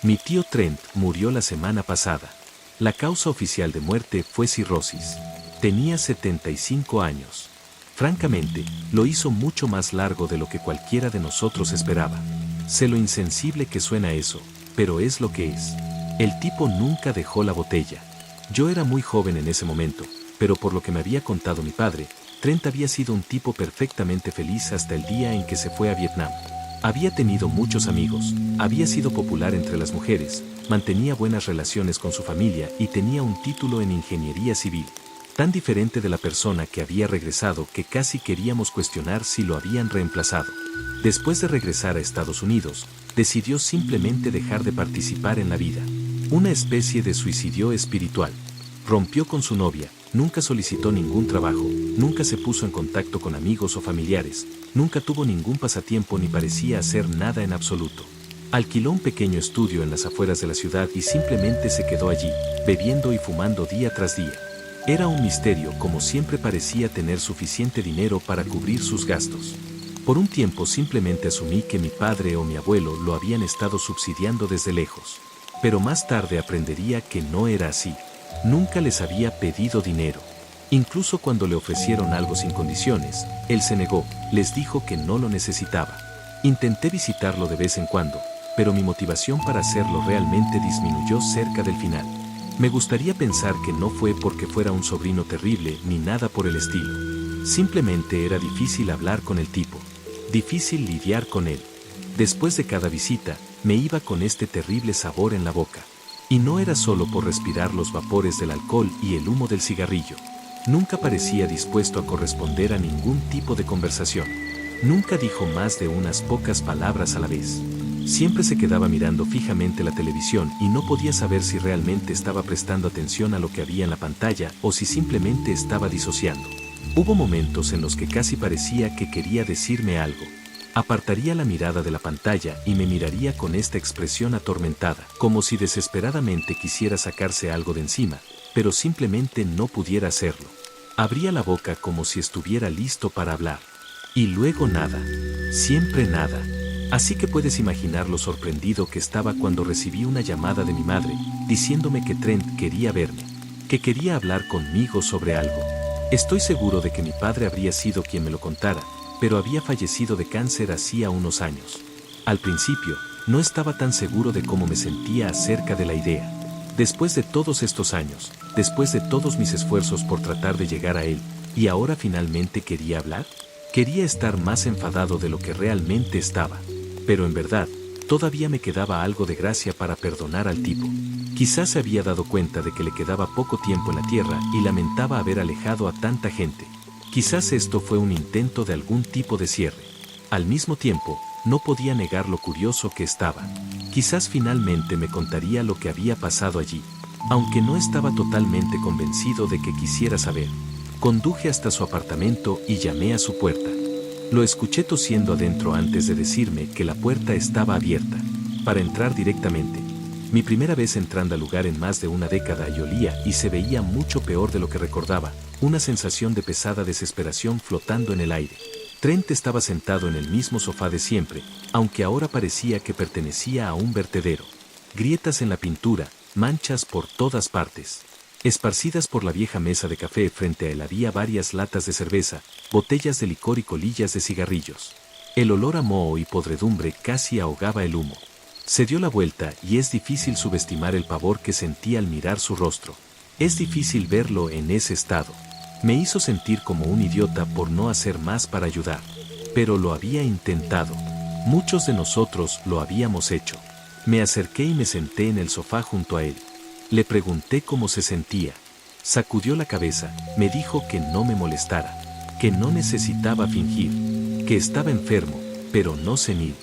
Mi tío Trent murió la semana pasada. La causa oficial de muerte fue cirrosis. Tenía 75 años. Francamente, lo hizo mucho más largo de lo que cualquiera de nosotros esperaba. Sé lo insensible que suena eso, pero es lo que es. El tipo nunca dejó la botella. Yo era muy joven en ese momento, pero por lo que me había contado mi padre, Trent había sido un tipo perfectamente feliz hasta el día en que se fue a Vietnam. Había tenido muchos amigos, había sido popular entre las mujeres, mantenía buenas relaciones con su familia y tenía un título en ingeniería civil. Tan diferente de la persona que había regresado que casi queríamos cuestionar si lo habían reemplazado. Después de regresar a Estados Unidos, decidió simplemente dejar de participar en la vida. Una especie de suicidio espiritual. Rompió con su novia, nunca solicitó ningún trabajo, nunca se puso en contacto con amigos o familiares, nunca tuvo ningún pasatiempo ni parecía hacer nada en absoluto. Alquiló un pequeño estudio en las afueras de la ciudad y simplemente se quedó allí, bebiendo y fumando día tras día. Era un misterio como siempre parecía tener suficiente dinero para cubrir sus gastos. Por un tiempo simplemente asumí que mi padre o mi abuelo lo habían estado subsidiando desde lejos. Pero más tarde aprendería que no era así. Nunca les había pedido dinero. Incluso cuando le ofrecieron algo sin condiciones, él se negó, les dijo que no lo necesitaba. Intenté visitarlo de vez en cuando, pero mi motivación para hacerlo realmente disminuyó cerca del final. Me gustaría pensar que no fue porque fuera un sobrino terrible ni nada por el estilo. Simplemente era difícil hablar con el tipo. Difícil lidiar con él. Después de cada visita, me iba con este terrible sabor en la boca. Y no era solo por respirar los vapores del alcohol y el humo del cigarrillo. Nunca parecía dispuesto a corresponder a ningún tipo de conversación. Nunca dijo más de unas pocas palabras a la vez. Siempre se quedaba mirando fijamente la televisión y no podía saber si realmente estaba prestando atención a lo que había en la pantalla o si simplemente estaba disociando. Hubo momentos en los que casi parecía que quería decirme algo. Apartaría la mirada de la pantalla y me miraría con esta expresión atormentada, como si desesperadamente quisiera sacarse algo de encima, pero simplemente no pudiera hacerlo. Abría la boca como si estuviera listo para hablar. Y luego nada. Siempre nada. Así que puedes imaginar lo sorprendido que estaba cuando recibí una llamada de mi madre, diciéndome que Trent quería verme, que quería hablar conmigo sobre algo. Estoy seguro de que mi padre habría sido quien me lo contara, pero había fallecido de cáncer hacía unos años. Al principio, no estaba tan seguro de cómo me sentía acerca de la idea. Después de todos estos años, después de todos mis esfuerzos por tratar de llegar a él, ¿y ahora finalmente quería hablar? Quería estar más enfadado de lo que realmente estaba. Pero en verdad, todavía me quedaba algo de gracia para perdonar al tipo. Quizás se había dado cuenta de que le quedaba poco tiempo en la tierra y lamentaba haber alejado a tanta gente. Quizás esto fue un intento de algún tipo de cierre. Al mismo tiempo, no podía negar lo curioso que estaba. Quizás finalmente me contaría lo que había pasado allí, aunque no estaba totalmente convencido de que quisiera saber. Conduje hasta su apartamento y llamé a su puerta. Lo escuché tosiendo adentro antes de decirme que la puerta estaba abierta, para entrar directamente. Mi primera vez entrando al lugar en más de una década y olía y se veía mucho peor de lo que recordaba, una sensación de pesada desesperación flotando en el aire. Trent estaba sentado en el mismo sofá de siempre, aunque ahora parecía que pertenecía a un vertedero. Grietas en la pintura, manchas por todas partes. Esparcidas por la vieja mesa de café frente a él había varias latas de cerveza, botellas de licor y colillas de cigarrillos. El olor a moho y podredumbre casi ahogaba el humo. Se dio la vuelta y es difícil subestimar el pavor que sentí al mirar su rostro. Es difícil verlo en ese estado. Me hizo sentir como un idiota por no hacer más para ayudar. Pero lo había intentado. Muchos de nosotros lo habíamos hecho. Me acerqué y me senté en el sofá junto a él. Le pregunté cómo se sentía. Sacudió la cabeza, me dijo que no me molestara, que no necesitaba fingir, que estaba enfermo, pero no senil,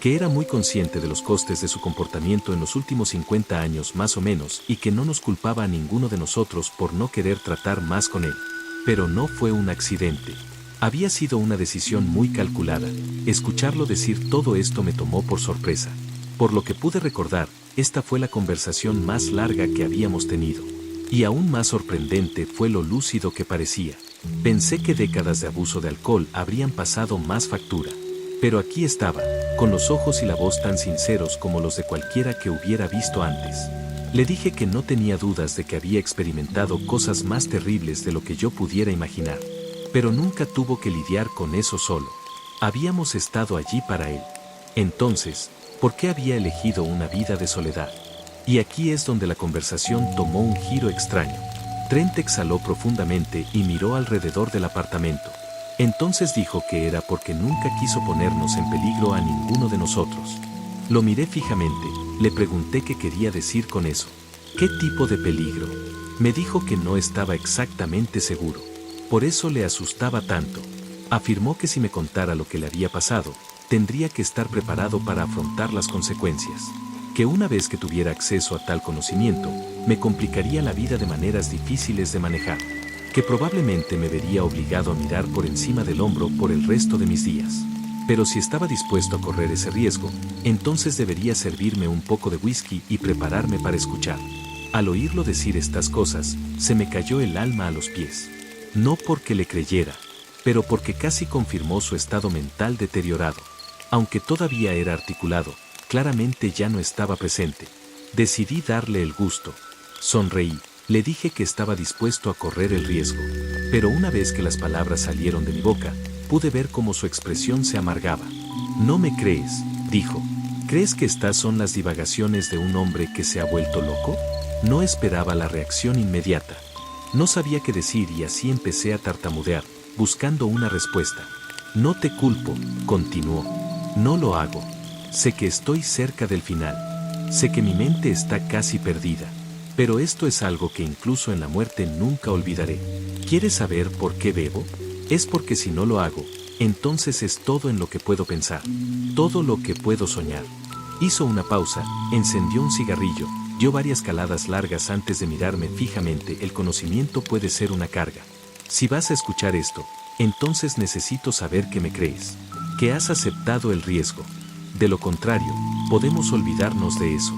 que era muy consciente de los costes de su comportamiento en los últimos 50 años más o menos y que no nos culpaba a ninguno de nosotros por no querer tratar más con él. Pero no fue un accidente. Había sido una decisión muy calculada. Escucharlo decir todo esto me tomó por sorpresa. Por lo que pude recordar, esta fue la conversación más larga que habíamos tenido. Y aún más sorprendente fue lo lúcido que parecía. Pensé que décadas de abuso de alcohol habrían pasado más factura. Pero aquí estaba, con los ojos y la voz tan sinceros como los de cualquiera que hubiera visto antes. Le dije que no tenía dudas de que había experimentado cosas más terribles de lo que yo pudiera imaginar. Pero nunca tuvo que lidiar con eso solo. Habíamos estado allí para él. Entonces, ¿por qué había elegido una vida de soledad? Y aquí es donde la conversación tomó un giro extraño. Trent exhaló profundamente y miró alrededor del apartamento. Entonces dijo que era porque nunca quiso ponernos en peligro a ninguno de nosotros. Lo miré fijamente, le pregunté qué quería decir con eso. ¿Qué tipo de peligro? Me dijo que no estaba exactamente seguro. Por eso le asustaba tanto. Afirmó que si me contara lo que le había pasado, tendría que estar preparado para afrontar las consecuencias. Que una vez que tuviera acceso a tal conocimiento, me complicaría la vida de maneras difíciles de manejar. Que probablemente me vería obligado a mirar por encima del hombro por el resto de mis días. Pero si estaba dispuesto a correr ese riesgo, entonces debería servirme un poco de whisky y prepararme para escuchar. Al oírlo decir estas cosas, se me cayó el alma a los pies. No porque le creyera, pero porque casi confirmó su estado mental deteriorado. Aunque todavía era articulado, claramente ya no estaba presente. Decidí darle el gusto. Sonreí. Le dije que estaba dispuesto a correr el riesgo. Pero una vez que las palabras salieron de mi boca, pude ver cómo su expresión se amargaba. «No me crees», dijo. «¿Crees que estas son las divagaciones de un hombre que se ha vuelto loco?» No esperaba la reacción inmediata. No sabía qué decir y así empecé a tartamudear, buscando una respuesta. «No te culpo», continuó. «No lo hago. Sé que estoy cerca del final. Sé que mi mente está casi perdida. Pero esto es algo que incluso en la muerte nunca olvidaré. ¿Quieres saber por qué bebo? Es porque si no lo hago, entonces es todo en lo que puedo pensar, todo lo que puedo soñar». Hizo una pausa, encendió un cigarrillo, dio varias caladas largas antes de mirarme fijamente. «El conocimiento puede ser una carga. Si vas a escuchar esto, entonces necesito saber que me crees, que has aceptado el riesgo. De lo contrario, podemos olvidarnos de eso.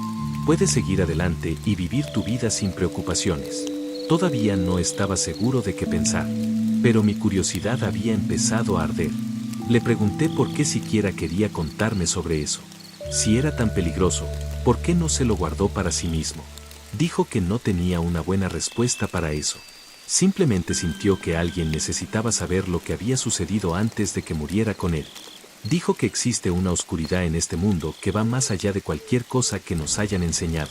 Puedes seguir adelante y vivir tu vida sin preocupaciones». Todavía no estaba seguro de qué pensar, pero mi curiosidad había empezado a arder. Le pregunté por qué siquiera quería contarme sobre eso. Si era tan peligroso, ¿por qué no se lo guardó para sí mismo? Dijo que no tenía una buena respuesta para eso. Simplemente sintió que alguien necesitaba saber lo que había sucedido antes de que muriera con él. Dijo que existe una oscuridad en este mundo que va más allá de cualquier cosa que nos hayan enseñado.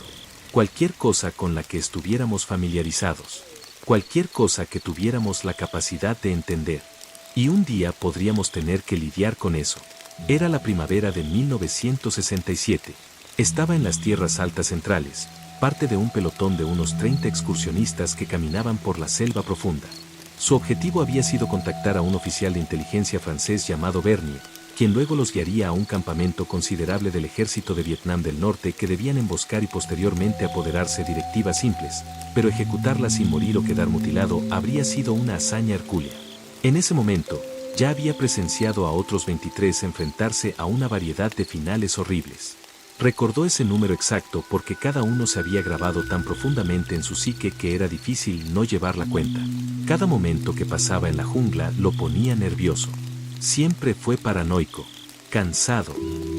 Cualquier cosa con la que estuviéramos familiarizados. Cualquier cosa que tuviéramos la capacidad de entender. Y un día podríamos tener que lidiar con eso. Era la primavera de 1967. Estaba en las tierras altas centrales, parte de un pelotón de unos 30 excursionistas que caminaban por la selva profunda. Su objetivo había sido contactar a un oficial de inteligencia francés llamado Bernier, quien luego los guiaría a un campamento considerable del ejército de Vietnam del Norte que debían emboscar y posteriormente apoderarse. Directivas simples, pero ejecutarlas sin morir o quedar mutilado habría sido una hazaña hercúlea. En ese momento, ya había presenciado a otros 23 enfrentarse a una variedad de finales horribles. Recordó ese número exacto porque cada uno se había grabado tan profundamente en su psique que era difícil no llevar la cuenta. Cada momento que pasaba en la jungla lo ponía nervioso. Siempre fue paranoico, cansado,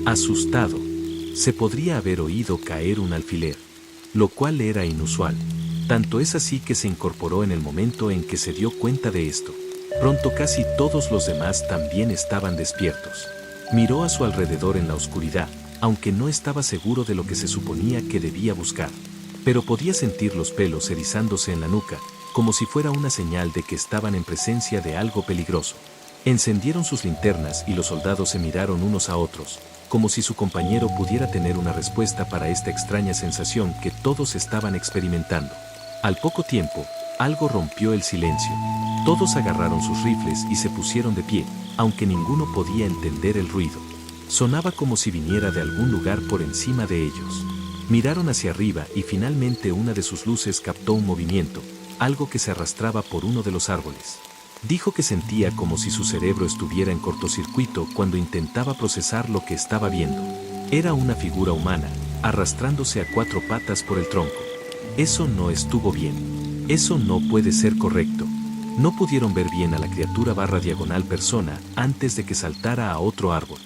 asustado. Se podría haber oído caer un alfiler, lo cual era inusual. Tanto es así que se incorporó en el momento en que se dio cuenta de esto. Pronto casi todos los demás también estaban despiertos. Miró a su alrededor en la oscuridad, aunque no estaba seguro de lo que se suponía que debía buscar. Pero podía sentir los pelos erizándose en la nuca, como si fuera una señal de que estaban en presencia de algo peligroso. Encendieron sus linternas y los soldados se miraron unos a otros, como si su compañero pudiera tener una respuesta para esta extraña sensación que todos estaban experimentando. Al poco tiempo, algo rompió el silencio. Todos agarraron sus rifles y se pusieron de pie, aunque ninguno podía entender el ruido. Sonaba como si viniera de algún lugar por encima de ellos. Miraron hacia arriba y finalmente una de sus luces captó un movimiento, algo que se arrastraba por uno de los árboles. Dijo que sentía como si su cerebro estuviera en cortocircuito cuando intentaba procesar lo que estaba viendo. Era una figura humana, arrastrándose a 4 patas por el tronco. Eso no estuvo bien. Eso no puede ser correcto. No pudieron ver bien a la criatura / persona antes de que saltara a otro árbol.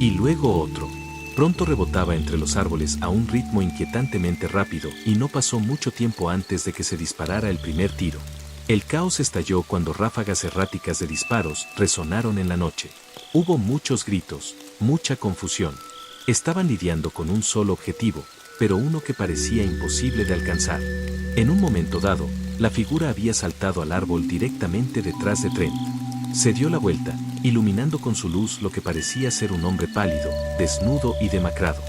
Y luego otro. Pronto rebotaba entre los árboles a un ritmo inquietantemente rápido y no pasó mucho tiempo antes de que se disparara el primer tiro. El caos estalló cuando ráfagas erráticas de disparos resonaron en la noche. Hubo muchos gritos, mucha confusión. Estaban lidiando con un solo objetivo, pero uno que parecía imposible de alcanzar. En un momento dado, la figura había saltado al árbol directamente detrás de Trent. Se dio la vuelta, iluminando con su luz lo que parecía ser un hombre pálido, desnudo y demacrado.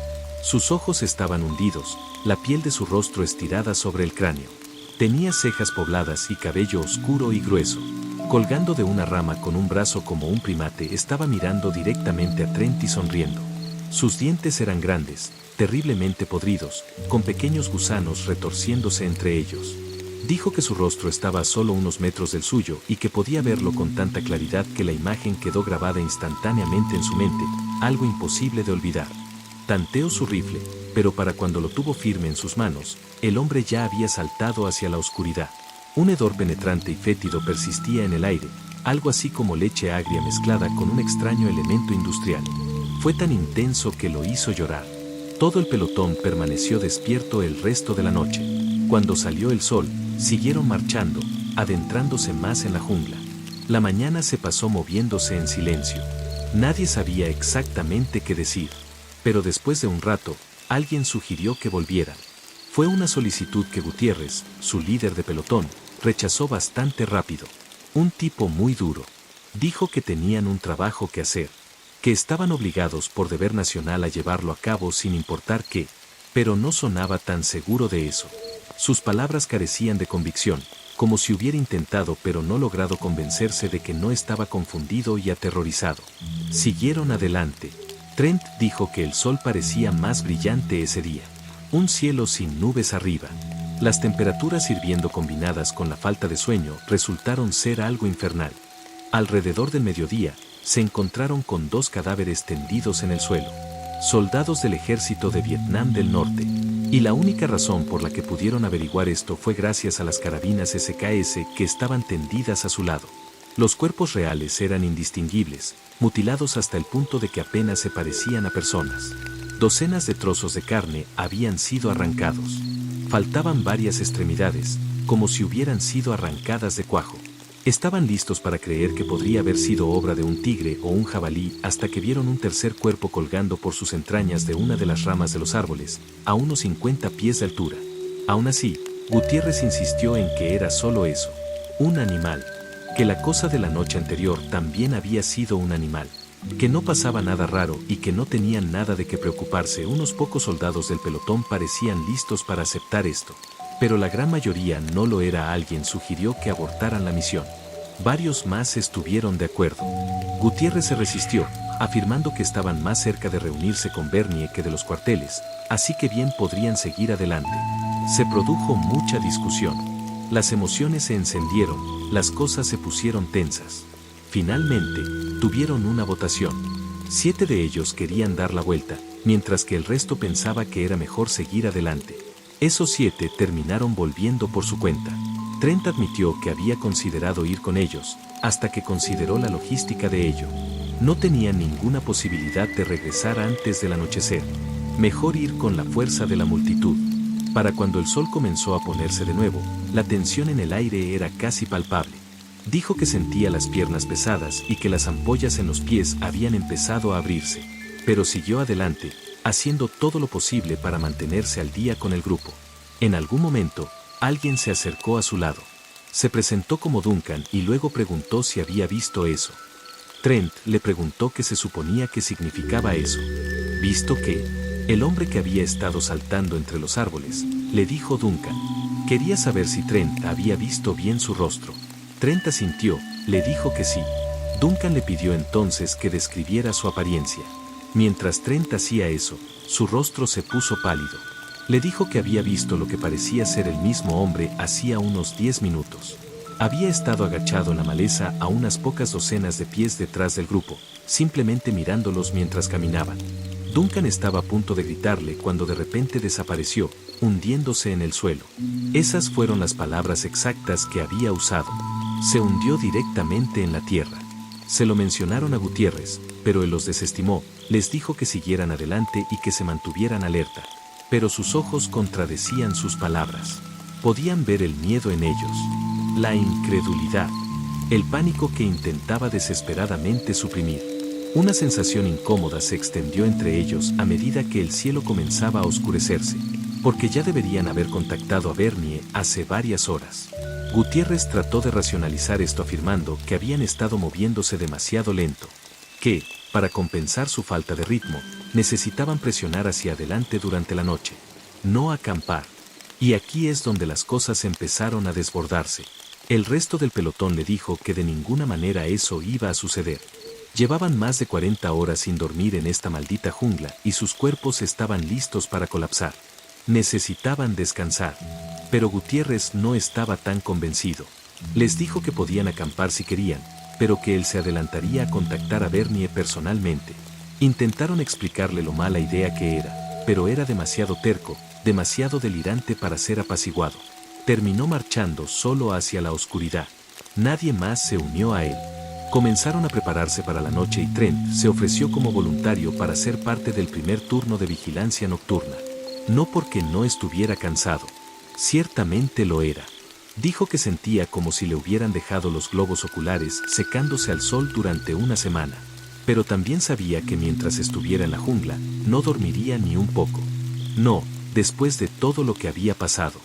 Sus ojos estaban hundidos, la piel de su rostro estirada sobre el cráneo. Tenía cejas pobladas y cabello oscuro y grueso. Colgando de una rama con un brazo como un primate, estaba mirando directamente a Trent y sonriendo. Sus dientes eran grandes, terriblemente podridos, con pequeños gusanos retorciéndose entre ellos. Dijo que su rostro estaba a solo unos metros del suyo y que podía verlo con tanta claridad que la imagen quedó grabada instantáneamente en su mente, algo imposible de olvidar. Tanteó su rifle, pero para cuando lo tuvo firme en sus manos, el hombre ya había saltado hacia la oscuridad. Un hedor penetrante y fétido persistía en el aire, algo así como leche agria mezclada con un extraño elemento industrial. Fue tan intenso que lo hizo llorar. Todo el pelotón permaneció despierto el resto de la noche. Cuando salió el sol, siguieron marchando, adentrándose más en la jungla. La mañana se pasó moviéndose en silencio. Nadie sabía exactamente qué decir. Pero después de un rato, alguien sugirió que volvieran. Fue una solicitud que Gutiérrez, su líder de pelotón, rechazó bastante rápido. Un tipo muy duro. Dijo que tenían un trabajo que hacer, que estaban obligados por deber nacional a llevarlo a cabo sin importar qué, pero no sonaba tan seguro de eso. Sus palabras carecían de convicción, como si hubiera intentado pero no logrado convencerse de que no estaba confundido y aterrorizado. Siguieron adelante. Trent dijo que el sol parecía más brillante ese día. Un cielo sin nubes arriba. Las temperaturas hirviendo combinadas con la falta de sueño resultaron ser algo infernal. Alrededor del mediodía, se encontraron con 2 cadáveres tendidos en el suelo. Soldados del ejército de Vietnam del Norte. Y la única razón por la que pudieron averiguar esto fue gracias a las carabinas SKS que estaban tendidas a su lado. Los cuerpos reales eran indistinguibles, mutilados hasta el punto de que apenas se parecían a personas. Docenas de trozos de carne habían sido arrancados. Faltaban varias extremidades, como si hubieran sido arrancadas de cuajo. Estaban listos para creer que podría haber sido obra de un tigre o un jabalí hasta que vieron un tercer cuerpo colgando por sus entrañas de una de las ramas de los árboles, a unos 50 pies de altura. Aún así, Gutiérrez insistió en que era solo eso, un animal, que la cosa de la noche anterior también había sido un animal, que no pasaba nada raro y que no tenían nada de qué preocuparse. Unos pocos soldados del pelotón parecían listos para aceptar esto, pero la gran mayoría no lo era. Alguien sugirió que abortaran la misión. Varios más estuvieron de acuerdo. Gutiérrez se resistió, afirmando que estaban más cerca de reunirse con Bernie que de los cuarteles, así que bien podrían seguir adelante. Se produjo mucha discusión. Las emociones se encendieron, las cosas se pusieron tensas. Finalmente, tuvieron una votación. 7 de ellos querían dar la vuelta, mientras que el resto pensaba que era mejor seguir adelante. Esos 7 terminaron volviendo por su cuenta. Trent admitió que había considerado ir con ellos, hasta que consideró la logística de ello. No tenían ninguna posibilidad de regresar antes del anochecer. Mejor ir con la fuerza de la multitud. Para cuando el sol comenzó a ponerse de nuevo, la tensión en el aire era casi palpable. Dijo que sentía las piernas pesadas y que las ampollas en los pies habían empezado a abrirse, pero siguió adelante, haciendo todo lo posible para mantenerse al día con el grupo. En algún momento, alguien se acercó a su lado. Se presentó como Duncan y luego preguntó si había visto eso. Trent le preguntó qué se suponía que significaba eso. ¿Visto qué? El hombre que había estado saltando entre los árboles, le dijo Duncan. Quería saber si Trent había visto bien su rostro. Trent asintió, le dijo que sí. Duncan le pidió entonces que describiera su apariencia. Mientras Trent hacía eso, su rostro se puso pálido. Le dijo que había visto lo que parecía ser el mismo hombre hacía unos 10 minutos. Había estado agachado en la maleza a unas pocas docenas de pies detrás del grupo, simplemente mirándolos mientras caminaban. Duncan estaba a punto de gritarle cuando de repente desapareció, hundiéndose en el suelo. Esas fueron las palabras exactas que había usado. Se hundió directamente en la tierra. Se lo mencionaron a Gutiérrez, pero él los desestimó, les dijo que siguieran adelante y que se mantuvieran alerta. Pero sus ojos contradecían sus palabras. Podían ver el miedo en ellos, la incredulidad, el pánico que intentaba desesperadamente suprimir. Una sensación incómoda se extendió entre ellos a medida que el cielo comenzaba a oscurecerse, porque ya deberían haber contactado a Bernie hace varias horas. Gutiérrez trató de racionalizar esto afirmando que habían estado moviéndose demasiado lento, que, para compensar su falta de ritmo, necesitaban presionar hacia adelante durante la noche, no acampar. Y aquí es donde las cosas empezaron a desbordarse. El resto del pelotón le dijo que de ninguna manera eso iba a suceder. Llevaban más de 40 horas sin dormir en esta maldita jungla y sus cuerpos estaban listos para colapsar. Necesitaban descansar. Pero Gutiérrez no estaba tan convencido. Les dijo que podían acampar si querían, pero que él se adelantaría a contactar a Bernie personalmente. Intentaron explicarle lo mala idea que era, pero era demasiado terco, demasiado delirante para ser apaciguado. Terminó marchando solo hacia la oscuridad. Nadie más se unió a él. Comenzaron a prepararse para la noche y Trent se ofreció como voluntario para ser parte del primer turno de vigilancia nocturna. No porque no estuviera cansado. Ciertamente lo era. Dijo que sentía como si le hubieran dejado los globos oculares secándose al sol durante una semana. Pero también sabía que mientras estuviera en la jungla, no dormiría ni un poco. No, después de todo lo que había pasado.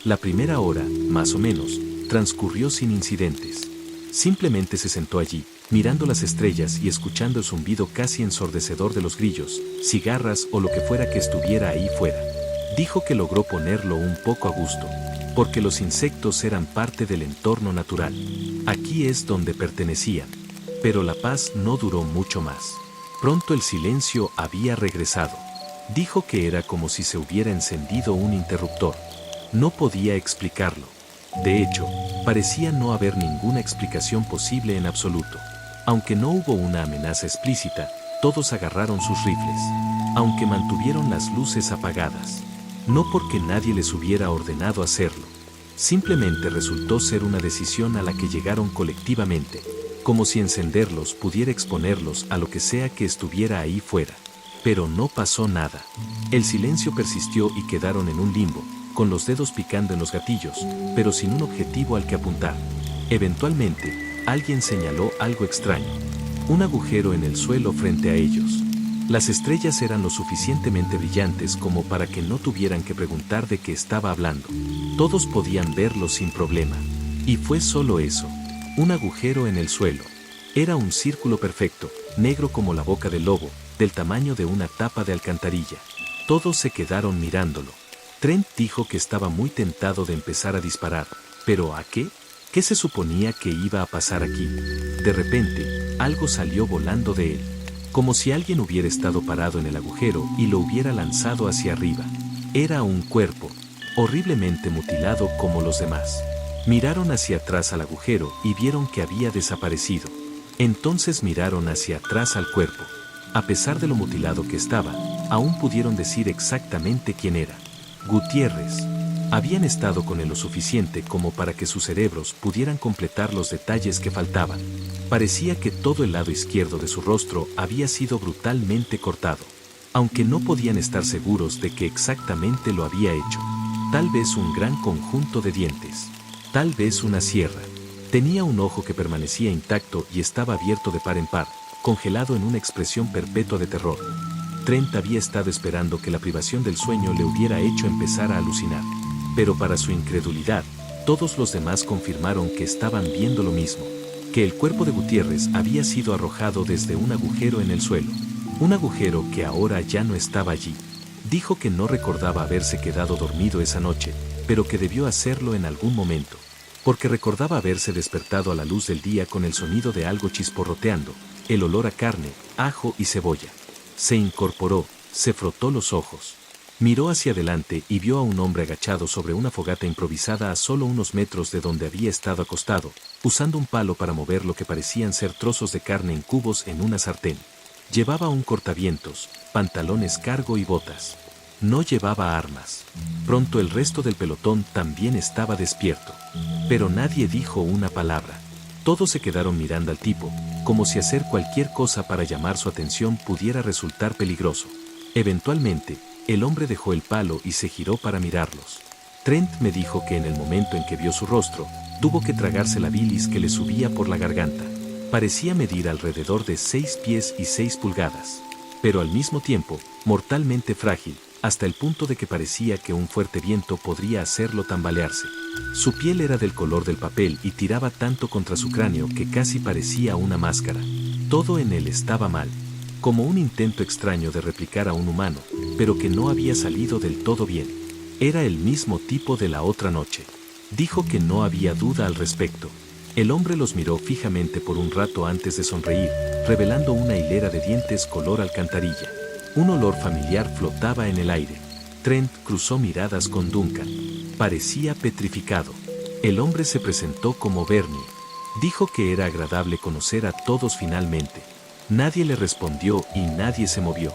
La primera hora, más o menos, transcurrió sin incidentes. Simplemente se sentó allí, mirando las estrellas y escuchando el zumbido casi ensordecedor de los grillos, cigarras o lo que fuera que estuviera ahí fuera. Dijo que logró ponerlo un poco a gusto, porque los insectos eran parte del entorno natural. Aquí es donde pertenecían. Pero la paz no duró mucho más. Pronto el silencio había regresado. Dijo que era como si se hubiera encendido un interruptor. No podía explicarlo. De hecho, parecía no haber ninguna explicación posible en absoluto. Aunque no hubo una amenaza explícita, todos agarraron sus rifles. Aunque mantuvieron las luces apagadas. No porque nadie les hubiera ordenado hacerlo. Simplemente resultó ser una decisión a la que llegaron colectivamente. Como si encenderlos pudiera exponerlos a lo que sea que estuviera ahí fuera. Pero no pasó nada. El silencio persistió y quedaron en un limbo, con los dedos picando en los gatillos, pero sin un objetivo al que apuntar. Eventualmente, alguien señaló algo extraño. Un agujero en el suelo frente a ellos. Las estrellas eran lo suficientemente brillantes como para que no tuvieran que preguntar de qué estaba hablando. Todos podían verlo sin problema. Y fue solo eso. Un agujero en el suelo. Era un círculo perfecto, negro como la boca del lobo, del tamaño de una tapa de alcantarilla. Todos se quedaron mirándolo. Trent dijo que estaba muy tentado de empezar a disparar, pero ¿a qué? ¿Qué se suponía que iba a pasar aquí? De repente, algo salió volando de él, como si alguien hubiera estado parado en el agujero y lo hubiera lanzado hacia arriba. Era un cuerpo, horriblemente mutilado como los demás. Miraron hacia atrás al agujero y vieron que había desaparecido. Entonces miraron hacia atrás al cuerpo. A pesar de lo mutilado que estaba, aún pudieron decir exactamente quién era. Gutiérrez. Habían estado con él lo suficiente como para que sus cerebros pudieran completar los detalles que faltaban. Parecía que todo el lado izquierdo de su rostro había sido brutalmente cortado, aunque no podían estar seguros de que exactamente lo había hecho. Tal vez un gran conjunto de dientes. Tal vez una sierra. Tenía un ojo que permanecía intacto y estaba abierto de par en par, congelado en una expresión perpetua de terror. Trent había estado esperando que la privación del sueño le hubiera hecho empezar a alucinar. Pero para su incredulidad, todos los demás confirmaron que estaban viendo lo mismo, que el cuerpo de Gutiérrez había sido arrojado desde un agujero en el suelo. Un agujero que ahora ya no estaba allí. Dijo que no recordaba haberse quedado dormido esa noche, pero que debió hacerlo en algún momento, porque recordaba haberse despertado a la luz del día con el sonido de algo chisporroteando, el olor a carne, ajo y cebolla. Se incorporó, se frotó los ojos. Miró hacia adelante y vio a un hombre agachado sobre una fogata improvisada a solo unos metros de donde había estado acostado, usando un palo para mover lo que parecían ser trozos de carne en cubos en una sartén. Llevaba un cortavientos, pantalones cargo y botas. No llevaba armas. Pronto el resto del pelotón también estaba despierto. Pero nadie dijo una palabra. Todos se quedaron mirando al tipo, como si hacer cualquier cosa para llamar su atención pudiera resultar peligroso. Eventualmente, el hombre dejó el palo y se giró para mirarlos. Trent me dijo que en el momento en que vio su rostro, tuvo que tragarse la bilis que le subía por la garganta. Parecía medir alrededor de 6 pies y 6 pulgadas, pero al mismo tiempo, mortalmente frágil, hasta el punto de que parecía que un fuerte viento podría hacerlo tambalearse. Su piel era del color del papel y tiraba tanto contra su cráneo que casi parecía una máscara. Todo en él estaba mal, como un intento extraño de replicar a un humano, pero que no había salido del todo bien. Era el mismo tipo de la otra noche. Dijo que no había duda al respecto. El hombre los miró fijamente por un rato antes de sonreír, revelando una hilera de dientes color alcantarilla. Un olor familiar flotaba en el aire. Trent cruzó miradas con Duncan. Parecía petrificado. El hombre se presentó como Bernie. Dijo que era agradable conocer a todos finalmente. Nadie le respondió y nadie se movió.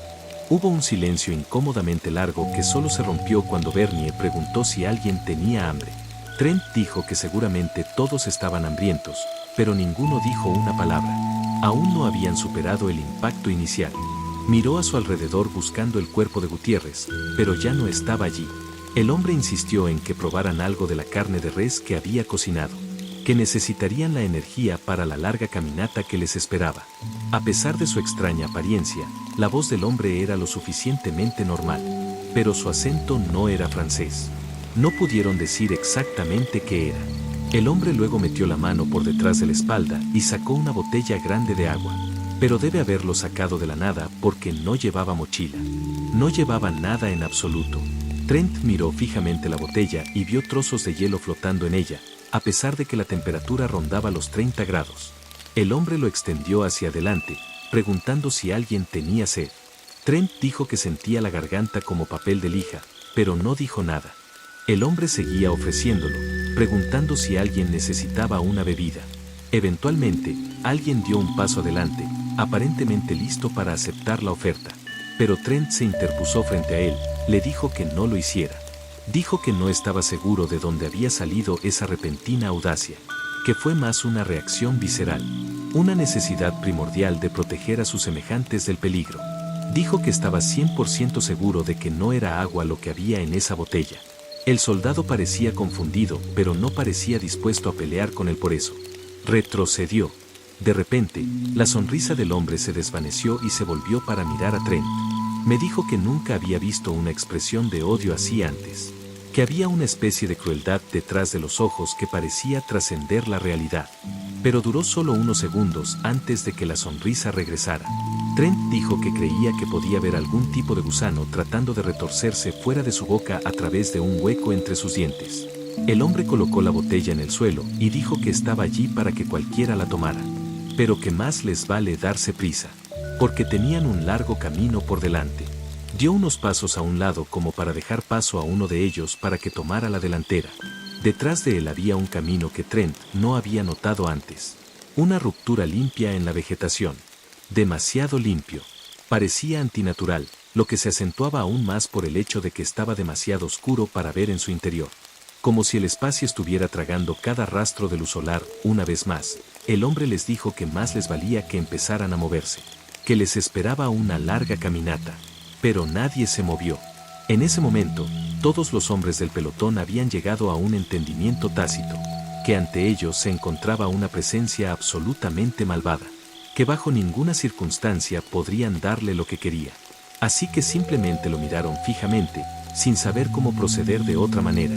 Hubo un silencio incómodamente largo que solo se rompió cuando Bernie preguntó si alguien tenía hambre. Trent dijo que seguramente todos estaban hambrientos, pero ninguno dijo una palabra. Aún no habían superado el impacto inicial. Miró a su alrededor buscando el cuerpo de Gutiérrez, pero ya no estaba allí. El hombre insistió en que probaran algo de la carne de res que había cocinado, que necesitarían la energía para la larga caminata que les esperaba. A pesar de su extraña apariencia, la voz del hombre era lo suficientemente normal, pero su acento no era francés. No pudieron decir exactamente qué era. El hombre luego metió la mano por detrás de la espalda y sacó una botella grande de agua. Pero debe haberlo sacado de la nada porque no llevaba mochila. No llevaba nada en absoluto. Trent miró fijamente la botella y vio trozos de hielo flotando en ella, a pesar de que la temperatura rondaba los 30 grados. El hombre lo extendió hacia adelante, preguntando si alguien tenía sed. Trent dijo que sentía la garganta como papel de lija, pero no dijo nada. El hombre seguía ofreciéndolo, preguntando si alguien necesitaba una bebida. Eventualmente, alguien dio un paso adelante, aparentemente listo para aceptar la oferta. Pero Trent se interpuso frente a él, le dijo que no lo hiciera. Dijo que no estaba seguro de dónde había salido esa repentina audacia, que fue más una reacción visceral, una necesidad primordial de proteger a sus semejantes del peligro. Dijo que estaba 100% seguro de que no era agua lo que había en esa botella. El soldado parecía confundido, pero no parecía dispuesto a pelear con él por eso. Retrocedió. De repente, la sonrisa del hombre se desvaneció y se volvió para mirar a Trent. Me dijo que nunca había visto una expresión de odio así antes, que había una especie de crueldad detrás de los ojos que parecía trascender la realidad. Pero duró solo unos segundos antes de que la sonrisa regresara. Trent dijo que creía que podía ver algún tipo de gusano tratando de retorcerse fuera de su boca a través de un hueco entre sus dientes. El hombre colocó la botella en el suelo y dijo que estaba allí para que cualquiera la tomara, pero que más les vale darse prisa, porque tenían un largo camino por delante. Dio unos pasos a un lado como para dejar paso a uno de ellos para que tomara la delantera. Detrás de él había un camino que Trent no había notado antes. Una ruptura limpia en la vegetación. Demasiado limpio. Parecía antinatural, lo que se acentuaba aún más por el hecho de que estaba demasiado oscuro para ver en su interior. Como si el espacio estuviera tragando cada rastro de luz solar. Una vez más, el hombre les dijo que más les valía que empezaran a moverse, que les esperaba una larga caminata. Pero nadie se movió. En ese momento, todos los hombres del pelotón habían llegado a un entendimiento tácito, que ante ellos se encontraba una presencia absolutamente malvada, que bajo ninguna circunstancia podrían darle lo que quería. Así que simplemente lo miraron fijamente, sin saber cómo proceder de otra manera.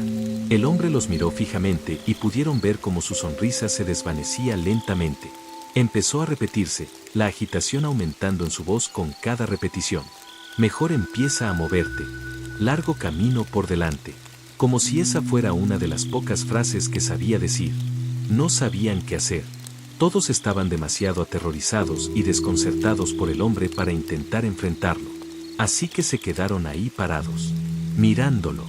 El hombre los miró fijamente y pudieron ver cómo su sonrisa se desvanecía lentamente. Empezó a repetirse, la agitación aumentando en su voz con cada repetición. Mejor empieza a moverte. Largo camino por delante. Como si esa fuera una de las pocas frases que sabía decir. No sabían qué hacer. Todos estaban demasiado aterrorizados y desconcertados por el hombre para intentar enfrentarlo. Así que se quedaron ahí parados, mirándolo.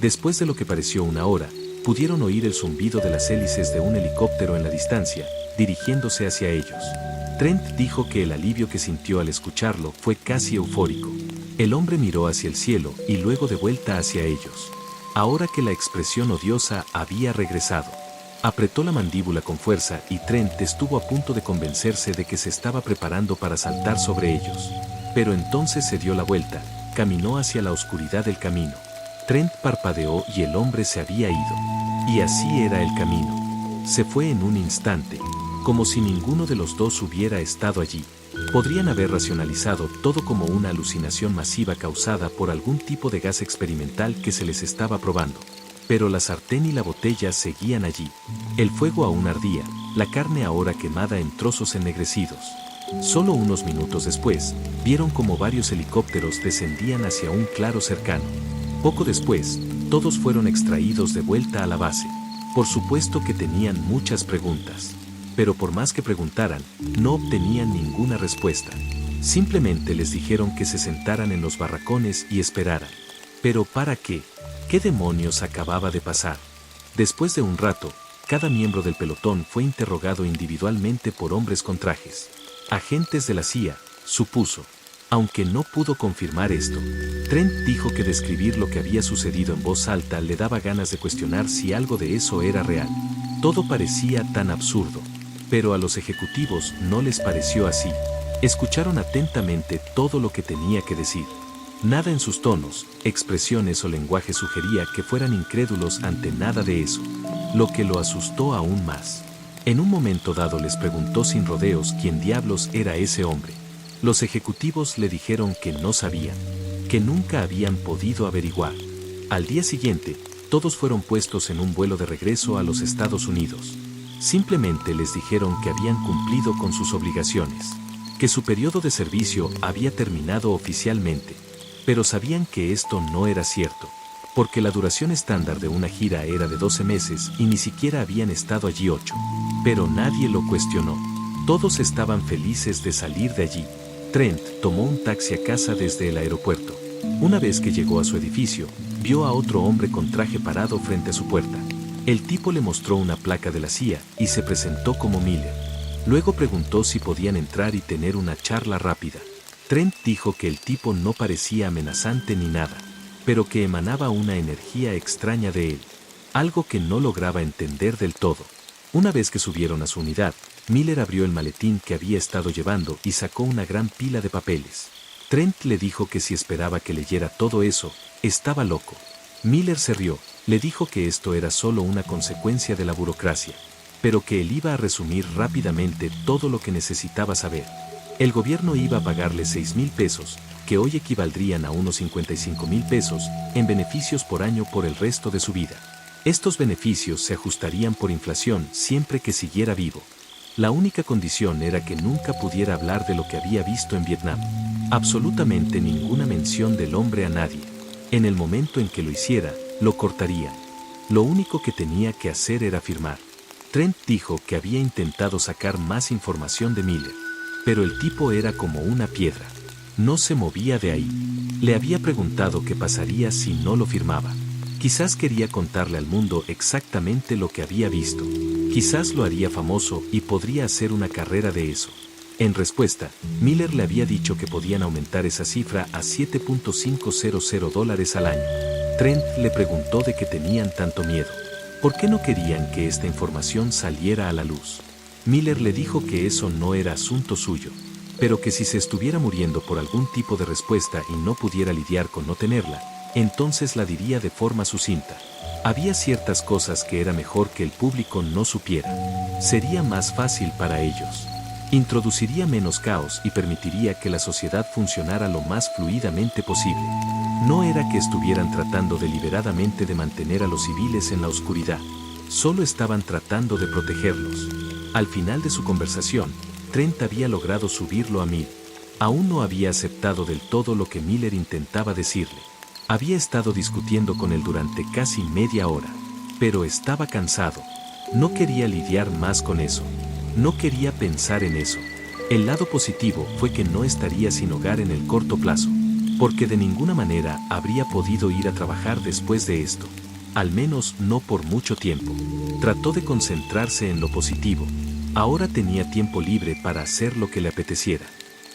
Después de lo que pareció una hora, pudieron oír el zumbido de las hélices de un helicóptero en la distancia, dirigiéndose hacia ellos. Trent dijo que el alivio que sintió al escucharlo fue casi eufórico. El hombre miró hacia el cielo y luego de vuelta hacia ellos. Ahora que la expresión odiosa había regresado. Apretó la mandíbula con fuerza y Trent estuvo a punto de convencerse de que se estaba preparando para saltar sobre ellos. Pero entonces se dio la vuelta, caminó hacia la oscuridad del camino. Trent parpadeó y el hombre se había ido. Y así era el camino. Se fue en un instante, como si ninguno de los dos hubiera estado allí. Podrían haber racionalizado todo como una alucinación masiva causada por algún tipo de gas experimental que se les estaba probando. Pero la sartén y la botella seguían allí. El fuego aún ardía, la carne ahora quemada en trozos ennegrecidos. Solo unos minutos después, vieron como varios helicópteros descendían hacia un claro cercano. Poco después, todos fueron extraídos de vuelta a la base. Por supuesto que tenían muchas preguntas. Pero por más que preguntaran, no obtenían ninguna respuesta. Simplemente les dijeron que se sentaran en los barracones y esperaran. ¿Pero para qué? ¿Qué demonios acababa de pasar? Después de un rato, cada miembro del pelotón fue interrogado individualmente por hombres con trajes. Agentes de la CIA, supuso. Aunque no pudo confirmar esto, Trent dijo que describir lo que había sucedido en voz alta le daba ganas de cuestionar si algo de eso era real. Todo parecía tan absurdo. Pero a los ejecutivos no les pareció así. Escucharon atentamente todo lo que tenía que decir. Nada en sus tonos, expresiones o lenguaje sugería que fueran incrédulos ante nada de eso, lo que lo asustó aún más. En un momento dado les preguntó sin rodeos quién diablos era ese hombre. Los ejecutivos le dijeron que no sabían, que nunca habían podido averiguar. Al día siguiente, todos fueron puestos en un vuelo de regreso a los Estados Unidos. Simplemente les dijeron que habían cumplido con sus obligaciones, que su periodo de servicio había terminado oficialmente. Pero sabían que esto no era cierto, porque la duración estándar de una gira era de 12 meses y ni siquiera habían estado allí 8. Pero nadie lo cuestionó. Todos estaban felices de salir de allí. Trent tomó un taxi a casa desde el aeropuerto. Una vez que llegó a su edificio, vio a otro hombre con traje parado frente a su puerta. El tipo le mostró una placa de la CIA y se presentó como Miller. Luego preguntó si podían entrar y tener una charla rápida. Trent dijo que el tipo no parecía amenazante ni nada, pero que emanaba una energía extraña de él, algo que no lograba entender del todo. Una vez que subieron a su unidad, Miller abrió el maletín que había estado llevando y sacó una gran pila de papeles. Trent le dijo que si esperaba que leyera todo eso, estaba loco. Miller se rió, le dijo que esto era solo una consecuencia de la burocracia, pero que él iba a resumir rápidamente todo lo que necesitaba saber. El gobierno iba a pagarle 6,000 pesos, que hoy equivaldrían a unos 55,000 pesos, en beneficios por año por el resto de su vida. Estos beneficios se ajustarían por inflación siempre que siguiera vivo. La única condición era que nunca pudiera hablar de lo que había visto en Vietnam. Absolutamente ninguna mención del hombre a nadie. En el momento en que lo hiciera, lo cortarían. Lo único que tenía que hacer era firmar. Trent dijo que había intentado sacar más información de Miller, pero el tipo era como una piedra. No se movía de ahí. Le había preguntado qué pasaría si no lo firmaba. Quizás quería contarle al mundo exactamente lo que había visto. Quizás lo haría famoso y podría hacer una carrera de eso. En respuesta, Miller le había dicho que podían aumentar esa cifra a $7,500 al año. Trent le preguntó de qué tenían tanto miedo. ¿Por qué no querían que esta información saliera a la luz? Miller le dijo que eso no era asunto suyo, pero que si se estuviera muriendo por algún tipo de respuesta y no pudiera lidiar con no tenerla, entonces la diría de forma sucinta. Había ciertas cosas que era mejor que el público no supiera. Sería más fácil para ellos. Introduciría menos caos y permitiría que la sociedad funcionara lo más fluidamente posible. No era que estuvieran tratando deliberadamente de mantener a los civiles en la oscuridad. Solo estaban tratando de protegerlos. Al final de su conversación, Trent había logrado subirlo a 1000. Aún no había aceptado del todo lo que Miller intentaba decirle. Había estado discutiendo con él durante casi media hora, pero estaba cansado. No quería lidiar más con eso. No quería pensar en eso. El lado positivo fue que no estaría sin hogar en el corto plazo, porque de ninguna manera habría podido ir a trabajar después de esto. Al menos no por mucho tiempo. Trató de concentrarse en lo positivo. Ahora tenía tiempo libre para hacer lo que le apeteciera.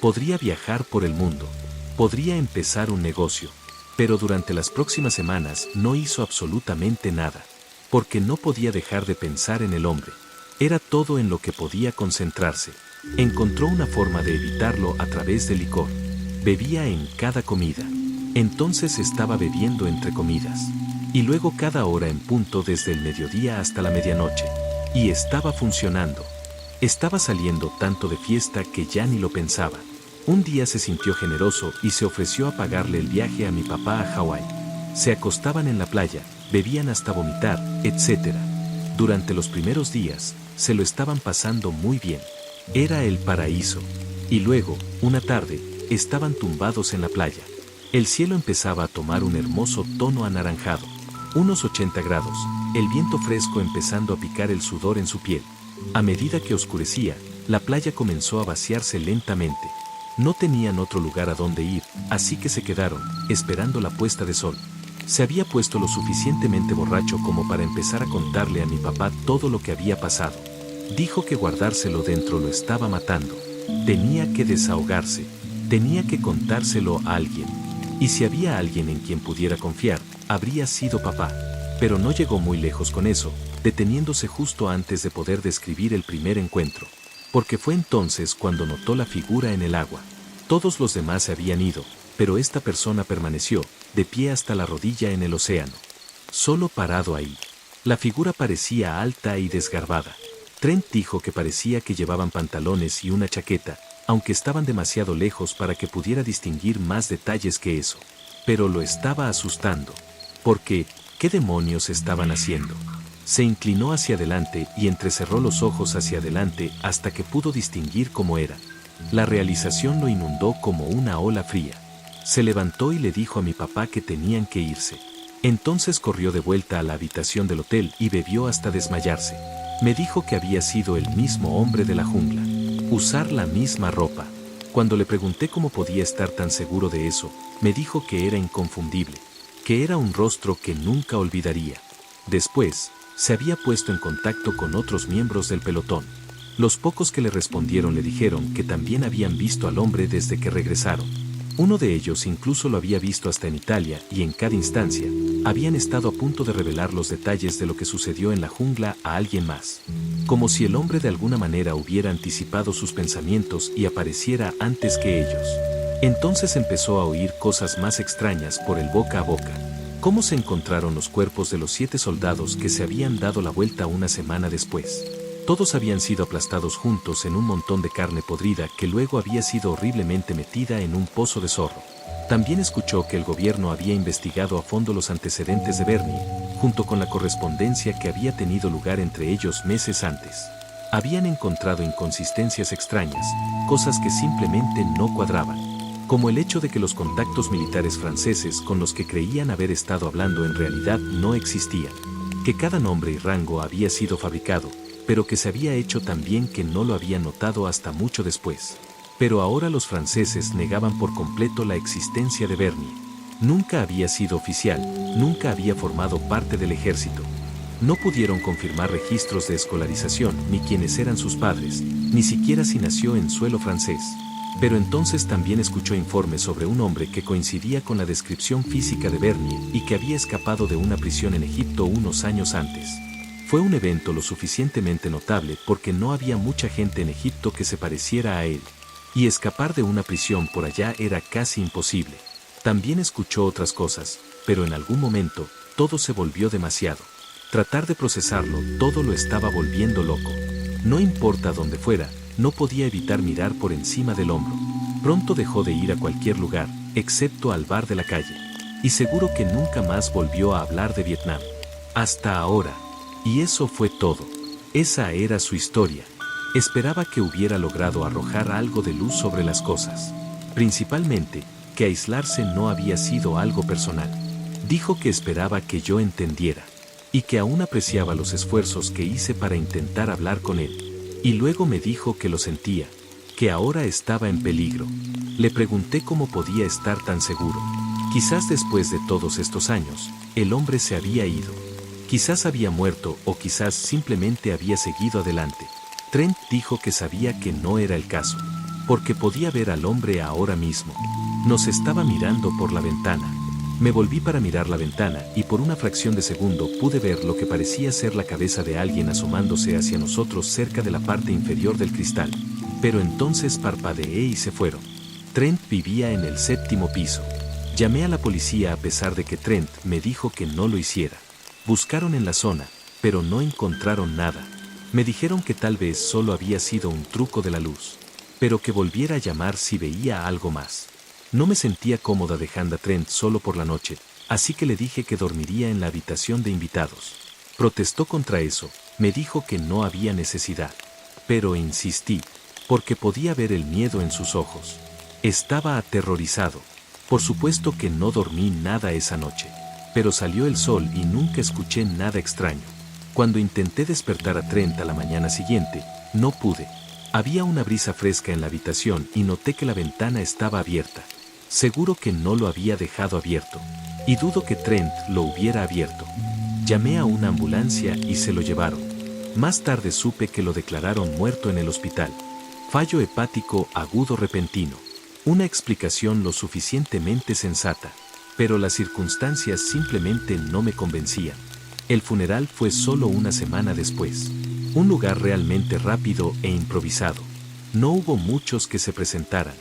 Podría viajar por el mundo. Podría empezar un negocio. Pero durante las próximas semanas no hizo absolutamente nada. porque no podía dejar de pensar en el hombre. Era todo en lo que podía concentrarse. Encontró una forma de evitarlo a través del licor. Bebía en cada comida. Entonces estaba bebiendo entre comidas. Y luego cada hora en punto desde el mediodía hasta la medianoche. Y estaba funcionando. Estaba saliendo tanto de fiesta que ya ni lo pensaba. Un día se sintió generoso y se ofreció a pagarle el viaje a mi papá a Hawái. Se acostaban en la playa, bebían hasta vomitar, etc. Durante los primeros días, se lo estaban pasando muy bien. Era el paraíso. Y luego, una tarde, estaban tumbados en la playa. El cielo empezaba a tomar un hermoso tono anaranjado. Unos 80 grados, el viento fresco empezando a picar el sudor en su piel. A medida que oscurecía, la playa comenzó a vaciarse lentamente. No tenían otro lugar a donde ir, así que se quedaron, esperando la puesta de sol. Se había puesto lo suficientemente borracho como para empezar a contarle a mi papá todo lo que había pasado. Dijo que guardárselo dentro lo estaba matando. Tenía que desahogarse. Tenía que contárselo a alguien. Y si había alguien en quien pudiera confiar, habría sido papá. Pero no llegó muy lejos con eso, deteniéndose justo antes de poder describir el primer encuentro. Porque fue entonces cuando notó la figura en el agua. Todos los demás se habían ido, pero esta persona permaneció, de pie hasta la rodilla en el océano. Solo parado ahí. La figura parecía alta y desgarbada. Trent dijo que parecía que llevaban pantalones y una chaqueta, aunque estaban demasiado lejos para que pudiera distinguir más detalles que eso. Pero lo estaba asustando. Porque, ¿qué demonios estaban haciendo? Se inclinó hacia adelante y entrecerró los ojos hacia adelante hasta que pudo distinguir cómo era. La realización lo inundó como una ola fría. Se levantó y le dijo a mi papá que tenían que irse. Entonces corrió de vuelta a la habitación del hotel y bebió hasta desmayarse. Me dijo que había sido el mismo hombre de la jungla. Usar la misma ropa. Cuando le pregunté cómo podía estar tan seguro de eso, me dijo que era inconfundible, que era un rostro que nunca olvidaría. Después, se había puesto en contacto con otros miembros del pelotón. Los pocos que le respondieron le dijeron que también habían visto al hombre desde que regresaron. Uno de ellos incluso lo había visto hasta en Italia y en cada instancia, habían estado a punto de revelar los detalles de lo que sucedió en la jungla a alguien más. Como si el hombre de alguna manera hubiera anticipado sus pensamientos y apareciera antes que ellos. Entonces empezó a oír cosas más extrañas por el boca a boca. ¿Cómo se encontraron los cuerpos de los 7 soldados que se habían dado la vuelta una semana después? Todos habían sido aplastados juntos en un montón de carne podrida que luego había sido horriblemente metida en un pozo de zorro. También escuchó que el gobierno había investigado a fondo los antecedentes de Bernie, junto con la correspondencia que había tenido lugar entre ellos meses antes. Habían encontrado inconsistencias extrañas, cosas que simplemente no cuadraban. Como el hecho de que los contactos militares franceses con los que creían haber estado hablando en realidad no existían. Que cada nombre y rango había sido fabricado, pero que se había hecho tan bien que no lo habían notado hasta mucho después. Pero ahora los franceses negaban por completo la existencia de Bernie. Nunca había sido oficial, nunca había formado parte del ejército. No pudieron confirmar registros de escolarización ni quiénes eran sus padres, ni siquiera si nació en suelo francés. Pero entonces también escuchó informes sobre un hombre que coincidía con la descripción física de Bernie y que había escapado de una prisión en Egipto unos años antes. Fue un evento lo suficientemente notable porque no había mucha gente en Egipto que se pareciera a él. Y escapar de una prisión por allá era casi imposible. También escuchó otras cosas, pero en algún momento, todo se volvió demasiado. Tratar de procesarlo, todo lo estaba volviendo loco. No importa dónde fuera, no podía evitar mirar por encima del hombro. Pronto dejó de ir a cualquier lugar, excepto al bar de la calle. Y seguro que nunca más volvió a hablar de Vietnam. Hasta ahora. Y eso fue todo. Esa era su historia. Esperaba que hubiera logrado arrojar algo de luz sobre las cosas. Principalmente, que aislarse no había sido algo personal. Dijo que esperaba que yo entendiera. Y que aún apreciaba los esfuerzos que hice para intentar hablar con él. Y luego me dijo que lo sentía, que ahora estaba en peligro. Le pregunté cómo podía estar tan seguro. Quizás después de todos estos años, el hombre se había ido. Quizás había muerto o quizás simplemente había seguido adelante. Trent dijo que sabía que no era el caso, porque podía ver al hombre ahora mismo. Nos estaba mirando por la ventana. Me volví para mirar la ventana y por una fracción de segundo pude ver lo que parecía ser la cabeza de alguien asomándose hacia nosotros cerca de la parte inferior del cristal. Pero entonces parpadeé y se fueron. Trent vivía en el 7º piso. Llamé a la policía a pesar de que Trent me dijo que no lo hiciera. Buscaron en la zona, pero no encontraron nada. Me dijeron que tal vez solo había sido un truco de la luz, pero que volviera a llamar si veía algo más. No me sentía cómoda dejando a Trent solo por la noche, así que le dije que dormiría en la habitación de invitados. Protestó contra eso, me dijo que no había necesidad. Pero insistí, porque podía ver el miedo en sus ojos. Estaba aterrorizado. Por supuesto que no dormí nada esa noche, pero salió el sol y nunca escuché nada extraño. Cuando intenté despertar a Trent a la mañana siguiente, no pude. Había una brisa fresca en la habitación y noté que la ventana estaba abierta. Seguro que no lo había dejado abierto, y dudo que Trent lo hubiera abierto. Llamé a una ambulancia y se lo llevaron. Más tarde supe que lo declararon muerto en el hospital. Fallo hepático agudo repentino. Una explicación lo suficientemente sensata, pero las circunstancias simplemente no me convencían. El funeral fue solo una semana después. Un lugar realmente rápido e improvisado. No hubo muchos que se presentaran.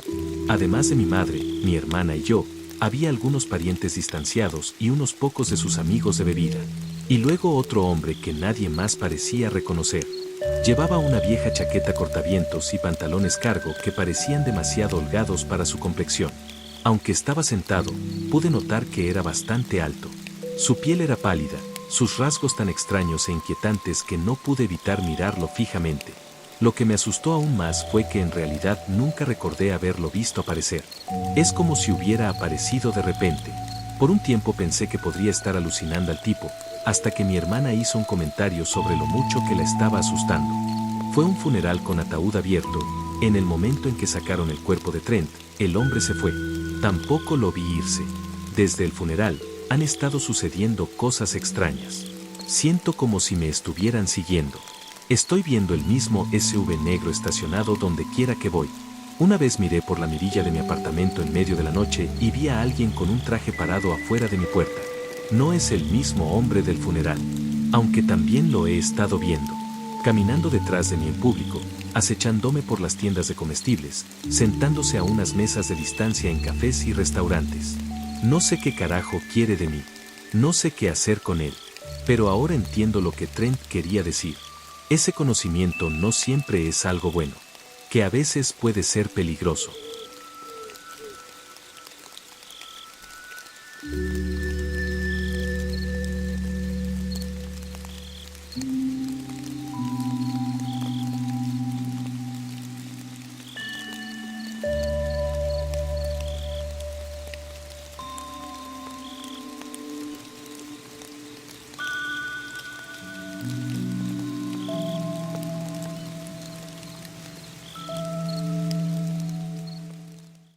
Además de mi madre, mi hermana y yo, había algunos parientes distanciados y unos pocos de sus amigos de bebida. Y luego otro hombre que nadie más parecía reconocer. Llevaba una vieja chaqueta cortavientos y pantalones cargo que parecían demasiado holgados para su complexión. Aunque estaba sentado, pude notar que era bastante alto. Su piel era pálida, sus rasgos tan extraños e inquietantes que no pude evitar mirarlo fijamente. Lo que me asustó aún más fue que en realidad nunca recordé haberlo visto aparecer. Es como si hubiera aparecido de repente. Por un tiempo pensé que podría estar alucinando al tipo, hasta que mi hermana hizo un comentario sobre lo mucho que la estaba asustando. Fue un funeral con ataúd abierto. En el momento en que sacaron el cuerpo de Trent, el hombre se fue. Tampoco lo vi irse. Desde el funeral, han estado sucediendo cosas extrañas. Siento como si me estuvieran siguiendo. Estoy viendo el mismo SUV negro estacionado donde quiera que voy. Una vez miré por la mirilla de mi apartamento en medio de la noche y vi a alguien con un traje parado afuera de mi puerta. No es el mismo hombre del funeral, aunque también lo he estado viendo. Caminando detrás de mí en público, acechándome por las tiendas de comestibles, sentándose a unas mesas de distancia en cafés y restaurantes. No sé qué carajo quiere de mí. No sé qué hacer con él. Pero ahora entiendo lo que Trent quería decir. Ese conocimiento no siempre es algo bueno, que a veces puede ser peligroso.